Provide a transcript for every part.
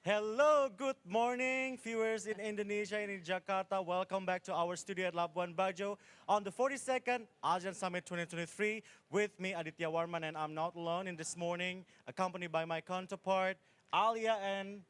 Hello, good morning, viewers in Indonesia and in Jakarta. Welcome back to our studio at Labuan Bajo on the 42nd ASEAN Summit 2023. With me, Aditya Warman, and I'm not alone in this morning, accompanied by my counterpart, Alia and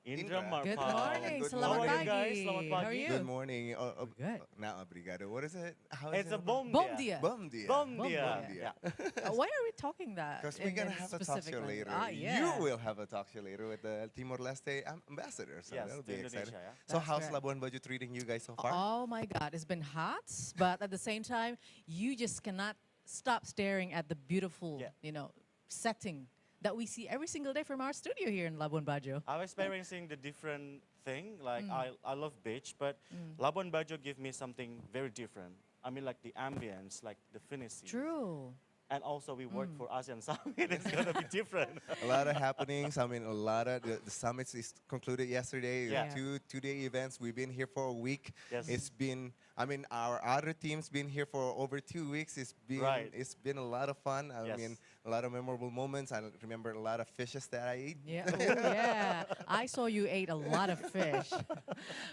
Indra Indra. Good Marpal. morning. Good How Selamat are you morning. guys? Selamat pagi. How are pagi. Good you? morning. We're good. Now, obrigado. What is it? How is It's it? a bom Bom dia. dia. Bum dia. Bom Bom dia. dia. Yeah. Why are we talking that? Because we're gonna have a talk show specific language? later. Ah, yeah. You will have a talk show later with the Timor Leste ambassador. So Yes, that'll to be Indonesia, exciting. yeah. So That's how's right. Labuan Bajo treating you guys so far? Oh my God, it's been hot, but at the same time, you just cannot stop staring at the beautiful, Yeah. setting that we see every single day from our studio here in Labuan Bajo. I'm experiencing the different thing. Like I love beach, but Mm. Labuan Bajo give me something very different. I mean, like the ambience, like the finishes. True. And also, we work for ASEAN Summit. It's gonna be different. A lot of happenings. I mean, a lot of the summits is concluded yesterday. Yeah. Two-day events. We've been here for a week. Yes. It's been. I mean, our other team's been here for over 2 weeks. It's been. Right. It's been a lot of fun. I Yes. mean, a lot of memorable moments. I remember a lot of fishes that I ate. Yeah. Oh, yeah. I saw you ate a lot of fish.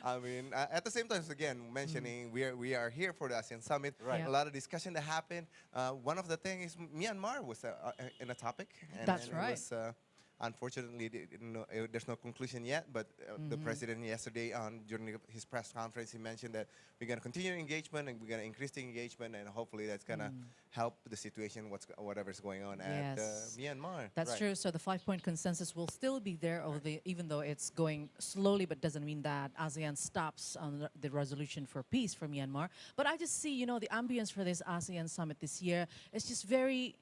I mean, at the same time, again, mentioning we are here for the ASEAN Summit. Right. Yeah. A lot of discussion that happened. One of the things is Myanmar was in a topic. And, That's and right. It was, unfortunately, there's no conclusion yet. But the president yesterday, during his press conference, he mentioned that we're going to continue engagement and we're going to increase the engagement, and hopefully that's going to help the situation, whatever's going on at Yes. Myanmar. That's Right. true. So the 5-point consensus will still be there, even though it's going slowly, but doesn't mean that ASEAN stops on the resolution for peace for Myanmar. But I just see, the ambience for this ASEAN summit this year is just very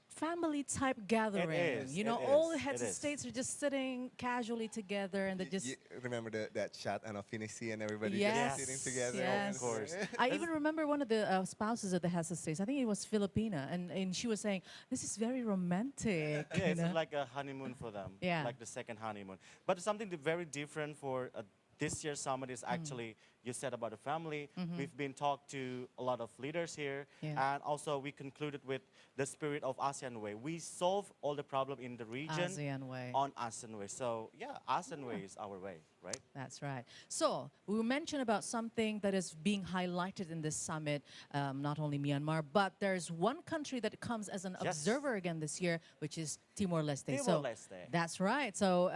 family type gathering. is, it All the is, heads it of is. states are just sitting casually together, and they just. You remember that shot on Finisi and everybody Yes, just sitting together? yes. Of course. I even remember one of the spouses of the heads of states. I think it was Filipina, and she was saying, "This is very romantic." Yeah, it's you know? like a honeymoon for them. Yeah. Like the second honeymoon. But something very different for this year's summit is actually, you said about the family. We've been talked to a lot of leaders here. Yeah. And also we concluded with the spirit of ASEAN Way. We solve all the problem in the region ASEAN Way. on ASEAN Way. So yeah, ASEAN Way is our way, right? That's right. So we mentioned about something that is being highlighted in this summit, not only Myanmar, but there's one country that comes as an Yes. observer again this year, which is Timor Leste. Timor-Leste. That's right. So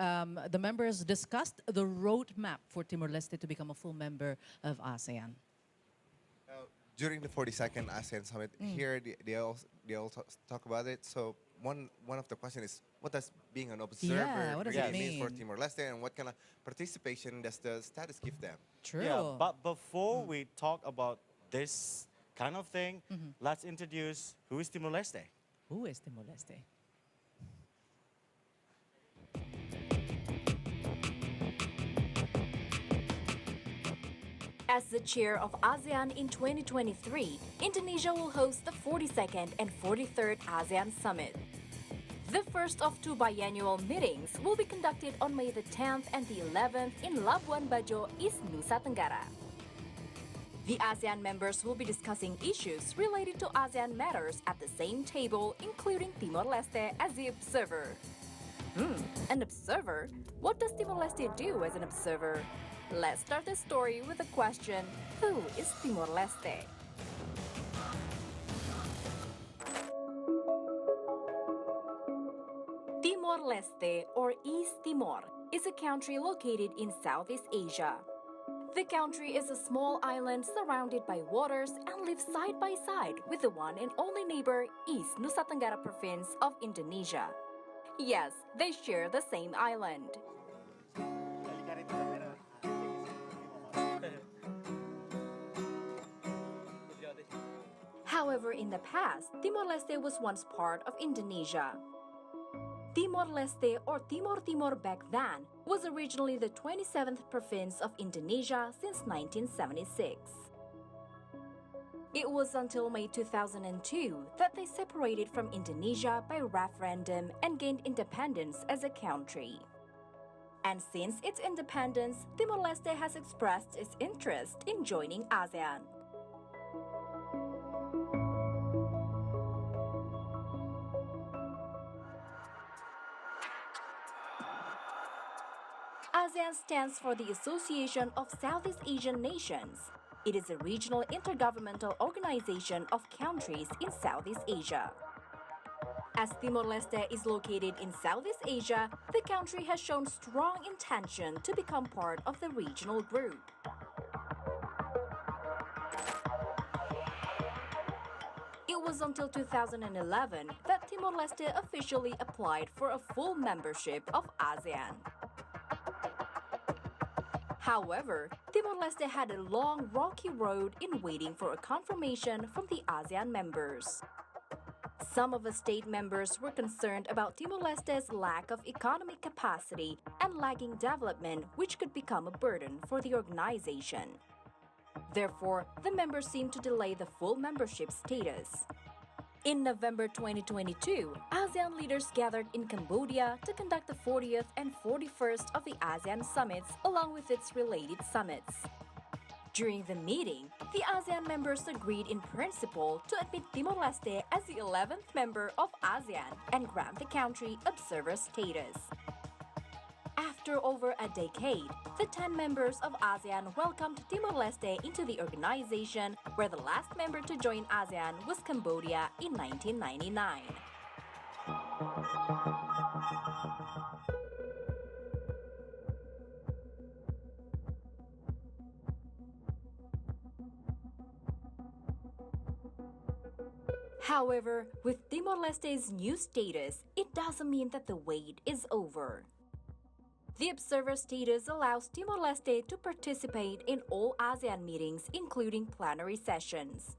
the members discussed the roadmap for Timor Leste to become a full member of ASEAN. During the 42nd ASEAN Summit, here they all talk about it. So one of the questions is, what does being an observer Yeah, what does it mean for mean? Timor-Leste, and what kind of participation does the status give them? True. Yeah, but before we talk about this kind of thing, let's introduce who is Timor-Leste. Who is Timor Leste? As the chair of ASEAN in 2023, Indonesia will host the 42nd and 43rd ASEAN Summit. The first of two biannual meetings will be conducted on May the 10th and the 11th in Labuan Bajo, East Nusa Tenggara. The ASEAN members will be discussing issues related to ASEAN matters at the same table, including Timor-Leste as the observer. An observer? What does Timor-Leste do as an observer? Let's start the story with the question, who is Timor-Leste? Timor-Leste, or East Timor, is a country located in Southeast Asia. The country is a small island surrounded by waters and lives side by side with the one and only neighbor, East Nusa Tenggara province of Indonesia. Yes, they share the same island. However, in the past, Timor-Leste was once part of Indonesia. Timor-Leste, or Timor Timor back then, was originally the 27th province of Indonesia since 1976. It was until May 2002 that they separated from Indonesia by referendum and gained independence as a country. And since its independence, Timor-Leste has expressed its interest in joining ASEAN. ASEAN stands for the Association of Southeast Asian Nations. It is a regional intergovernmental organization of countries in Southeast Asia. As Timor Leste is located in Southeast Asia, the country has shown strong intention to become part of the regional group. It was until 2011 that Timor Leste officially applied for a full membership of ASEAN. However, Timor-Leste had a long, rocky road in waiting for a confirmation from the ASEAN members. Some of the state members were concerned about Timor-Leste's lack of economic capacity and lagging development, which could become a burden for the organization. Therefore, the members seemed to delay the full membership status. In November 2022, ASEAN leaders gathered in Cambodia to conduct the 40th and 41st of the ASEAN summits along with its related summits. During the meeting, the ASEAN members agreed in principle to admit Timor-Leste as the 11th member of ASEAN and grant the country observer status. After over a decade, the 10 members of ASEAN welcomed Timor-Leste into the organization, where the last member to join ASEAN was Cambodia in 1999. However, with Timor-Leste's new status, it doesn't mean that the wait is over. The observer status allows Timor-Leste to participate in all ASEAN meetings, including plenary sessions.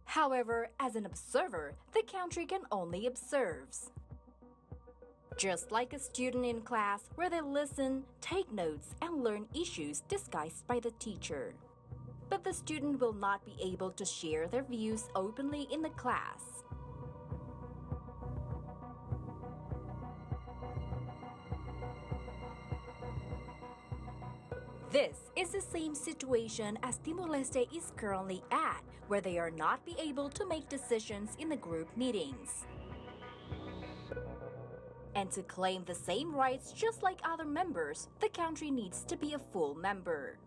However, as an observer, the country can only observe. Just like a student in class where they listen, take notes, and learn issues discussed by the teacher. But the student will not be able to share their views openly in the class. This is the same situation as Timor-Leste is currently at, where they are not be able to make decisions in the group meetings. And to claim the same rights just like other members, the country needs to be a full member.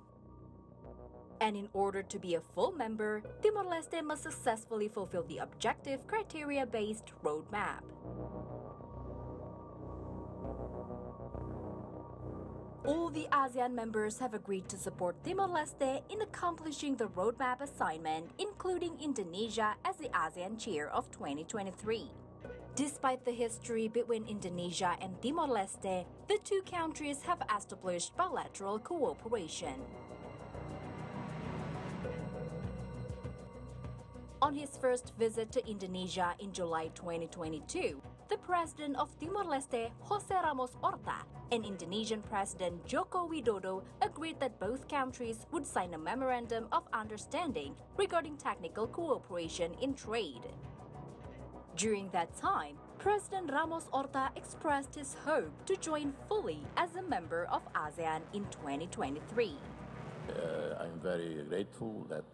And in order to be a full member, Timor-Leste must successfully fulfill the objective criteria-based roadmap. All the ASEAN members have agreed to support Timor-Leste in accomplishing the roadmap assignment, including Indonesia as the ASEAN chair of 2023. Despite the history between Indonesia and Timor-Leste, the two countries have established bilateral cooperation. On his first visit to Indonesia in July 2022, the president of Timor-Leste, Jose Ramos Horta, and Indonesian President Joko Widodo agreed that both countries would sign a memorandum of understanding regarding technical cooperation in trade. During that time, President Ramos Horta expressed his hope to join fully as a member of ASEAN in 2023. I'm very grateful that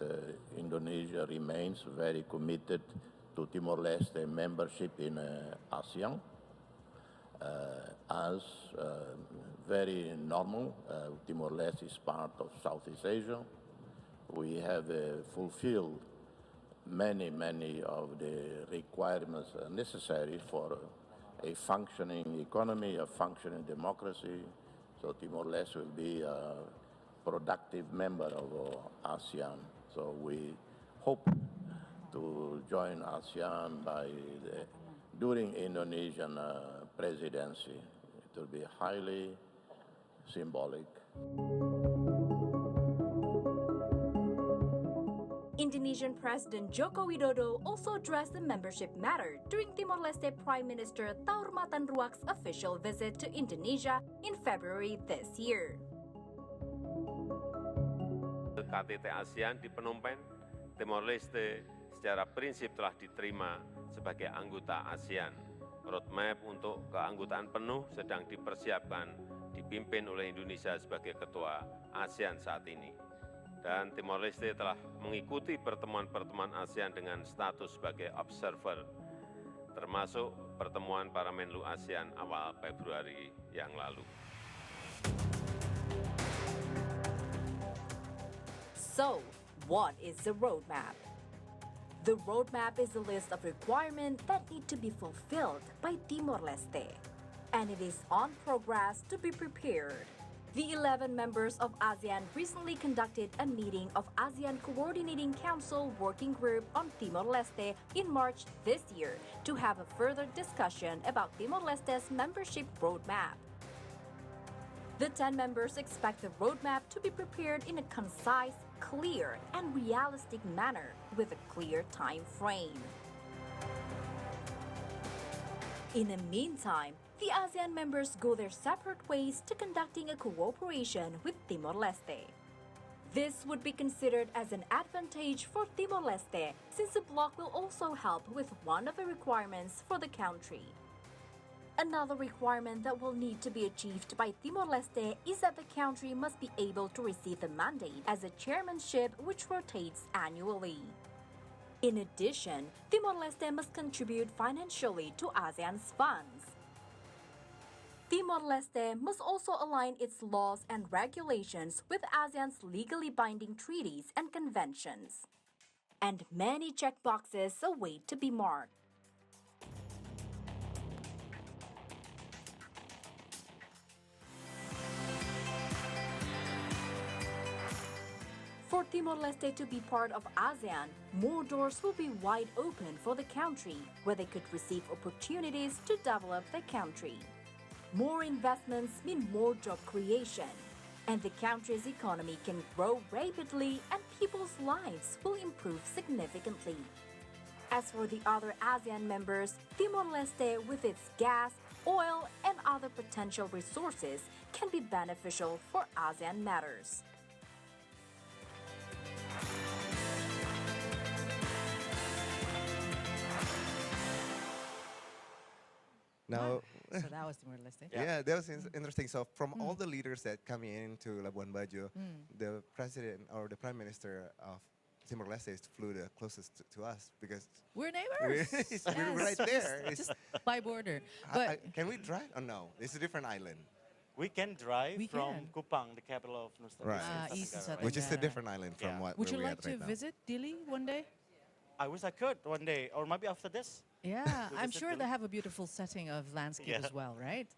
Indonesia remains very committed to Timor-Leste membership in ASEAN. As very normal, Timor-Leste is part of Southeast Asia. We have fulfilled many of the requirements necessary for a functioning economy, a functioning democracy. So Timor-Leste will be a productive member of ASEAN. So we hope to join ASEAN during Indonesian presidency. It will be highly symbolic. Indonesian President Joko Widodo also addressed the membership matter during Timor-Leste Prime Minister Taurmatan Ruak's official visit to Indonesia in February this year. KTT ASEAN di Phnom Penh, Timor-Leste secara prinsip telah diterima sebagai anggota ASEAN. Roadmap untuk keanggotaan penuh sedang dipersiapkan, dipimpin oleh Indonesia sebagai ketua ASEAN saat ini. Dan Timor-Leste telah mengikuti pertemuan-pertemuan ASEAN dengan status sebagai observer, termasuk pertemuan para Menlu ASEAN awal Februari yang lalu. So, what is the roadmap? The roadmap is a list of requirements that need to be fulfilled by Timor Leste, and it is on progress to be prepared. The 11 members of ASEAN recently conducted a meeting of ASEAN Coordinating Council Working Group on Timor-Leste in March this year to have a further discussion about Timor-Leste's membership roadmap. The 10 members expect the roadmap to be prepared in a concise, clear, and realistic manner with a clear time frame. In the meantime, the ASEAN members go their separate ways to conducting a cooperation with Timor-Leste. This would be considered as an advantage for Timor-Leste since the bloc will also help with one of the requirements for the country. Another requirement that will need to be achieved by Timor-Leste is that the country must be able to receive the mandate as a chairmanship which rotates annually. In addition, Timor-Leste must contribute financially to ASEAN's funds. Timor-Leste must also align its laws and regulations with ASEAN's legally binding treaties and conventions. And many checkboxes await to be marked. For Timor-Leste to be part of ASEAN, more doors will be wide open for the country, where they could receive opportunities to develop the country. More investments mean more job creation, and the country's economy can grow rapidly and people's lives will improve significantly. As for the other ASEAN members, Timor-Leste with its gas, oil, and other potential resources can be beneficial for ASEAN matters. Now, So that was Timor-Leste. yeah, that was interesting. So from all the leaders that come into Labuan Bajo, the president or the prime minister of Timor-Leste flew the closest to us because We're neighbors. we're right there. Just by border. But Can we drive? Oh no, it's a different island, We can drive We from can. Kupang, the capital of Nusa Right. Tenggara, East and right? Southern which is a Tenggara. different island from Yeah. what would where you we're like at right to now. visit Dili one day? I wish I could one day, or maybe after this. Yeah, I'm visit sure Dili. they have a beautiful setting of landscape Yeah. as well, right?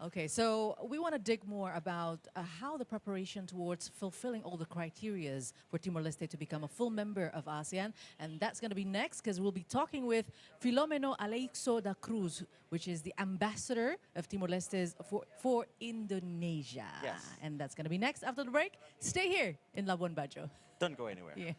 Okay, so we want to dig more about how the preparation towards fulfilling all the criterias for Timor-Leste to become a full member of ASEAN. And that's going to be next because we'll be talking with Filomeno Aleixo da Cruz, which is the ambassador of Timor-Leste for Indonesia. Yes. And that's going to be next after the break. Stay here in Labuan Bajo. Don't go anywhere. Yeah.